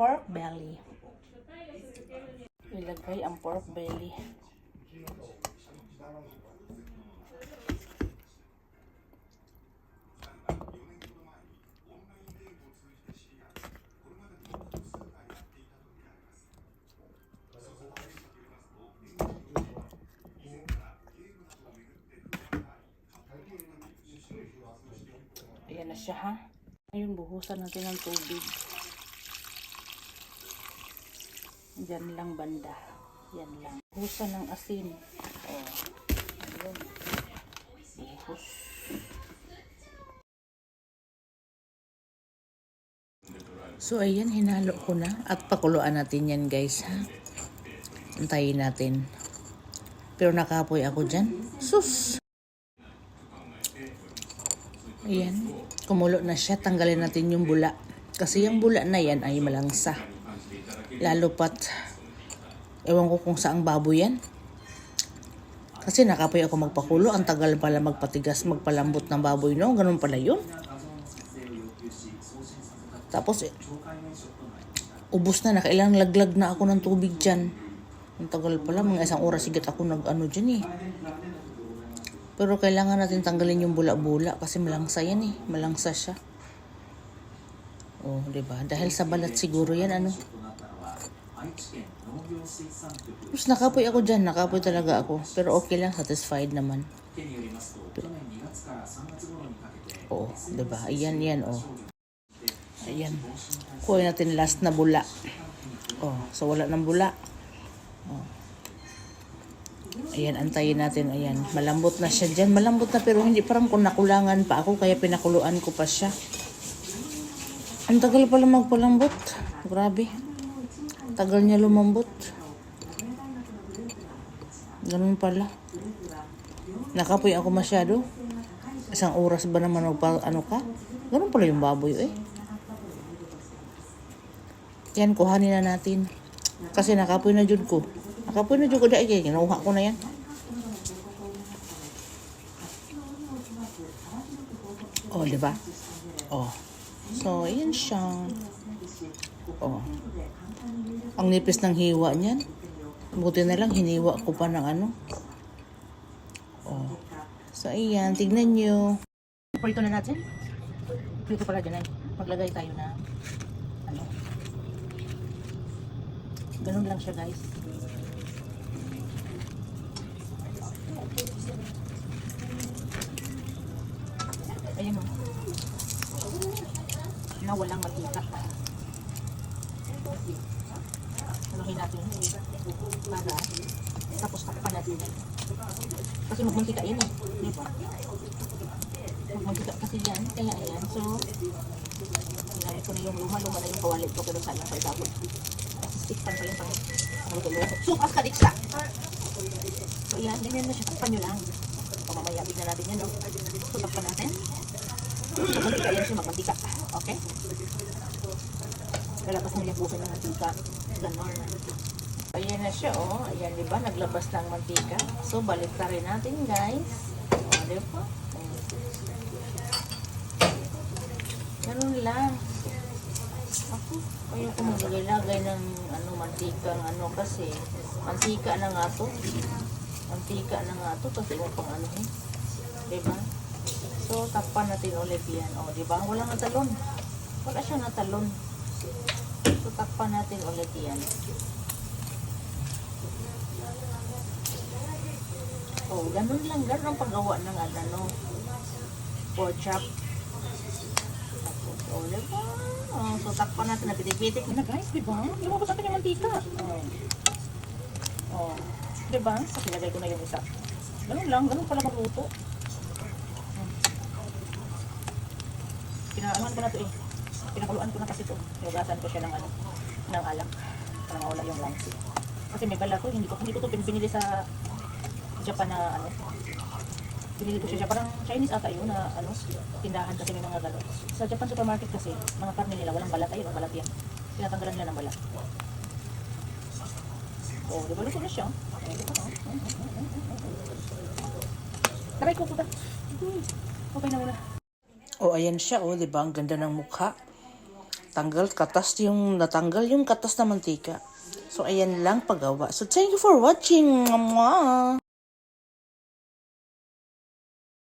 pork belly. Ilagay ang pork belly. Ayan na siya, ha? Ngayon, buhusan natin ng tubig. Diyan lang banda. Yan lang. Buhusan ng asin. Oh. Ayun. Buhos. So, ayan, hinalo ko na. At pakuluan natin yan, guys, ha? Antayin natin. Pero nakapoy ako dyan. Sus! Ayan. Kumulo na siya. Tanggalin natin yung bula. Kasi yung bula na yan ay malangsa. Lalo pat, ewan ko kung saang baboy yan. Kasi nakapoy ako magpakulo. Ang tagal pala magpatigas, magpalambot ng baboy, no? Ganun pala yun. Tapos, ubos na. Nakailang laglag na ako ng tubig dyan. Ang tagal pala. Mga isang oras higit ako nag-ano dyan, eh. Pero kailangan natin tanggalin yung bula-bula kasi malangsa yan, eh. Malangsa siya. Oh, 'di ba? Dahil sa balat siguro yan, ano. Tapos nakapoy ako dyan. Nakapoy talaga ako. Pero okay lang. Satisfied naman. Oo, 'di ba? Ayan, yan, oh. Ayan. Kuha natin last na bula. Oh, so wala ng bula. Oh. Ayan, antayin natin. Ayan, malambot na siya dyan. Malambot na pero hindi, parang kung nakulangan pa ako, kaya pinakuluan ko pa siya. Ang tagal pala magpalambot. Grabe. Tagal niya lumambot. Ganun pala. Nakapoy ako masyado. Isang oras ba naman ano ka? Ganun pala yung baboy, eh. Yan, kuhanin na natin. Kasi nakapoy na jud ko. Nakapoy na jud ko dahil kaya kinuha ko na yan. Oh, diba? Oh. So, ayan siya. Oh. Ang nipis ng hiwa niyan. Buti na lang hiniwa ko pa ng ano. Oh. So, ayan. Tignan nyo. Prito na natin. Prito pala dyan ay. Maglagay tayo na ano. Ganun lang siya, guys. Ayan o. Na walang mantika. Haluhin natin para tapos takpan natin. Kasi magmantika yan, eh. Diba? Magmantika kasi yan. Kaya ayan. So, ginamit ko na yung luma na yung kawalit ko. Pero sayang pa itapon. Kasi stikpan pa yung pang-luto-luto. Sukas ka, Dixla! So, ayan. Ganyan na siya. Takpan nyo lang. Mamaya bigyan natin yan, no? So, takpan natin. Magmantika yan siya, magmantika. Okay? Lalabas na yung busa ng mantika. Ganon. Ayan na siya, oh. Ayan, diba? Naglabas ng mantika. So, balik na rin natin, guys. O, diba? Ganun lang. Ako, kaya ko maglagay-lagay ng ano, mantika ng ano kasi mantika na nga to. Mantika na nga to kasi kung pang ano eh. Diba? So, takpan natin ulit yan. O, diba? Walang natalon. Wala siya natalon. So, takpan natin ulit yan. O, ganun lang. Ganun ang paggawa ng ano, pork chop. O, diba? O, so, takpan natin na pitik-pitik. Na guys, diba? Lumabas natin yung mantika. O, diba? So, pinagay ko na yung isa. Ganun lang. Ganun pala magluto. Pinakaluan ko na ito eh. Pinakaluan ko na kasi ito. Hinugasan ko siya ng ano, ng alak. Para mawala yung lansi. Kasi may bala ko, hindi ko ito binili sa Japan na ano. Binili ko siya parang Chinese ata yun na ano, tindahan kasi may mga galon. Sa Japan supermarket kasi, mga karne nila walang balat ayun, balat yan. Tinatanggalan nila ng balat. Oh, di ba luto na siya? Taray ko puta. Okay na muna. Oh, ayan siya, oh, 'di ba? Ang ganda ng mukha. natanggal yung katas na mantika. So, ayan lang paggawa. So, thank you for watching. Mwah!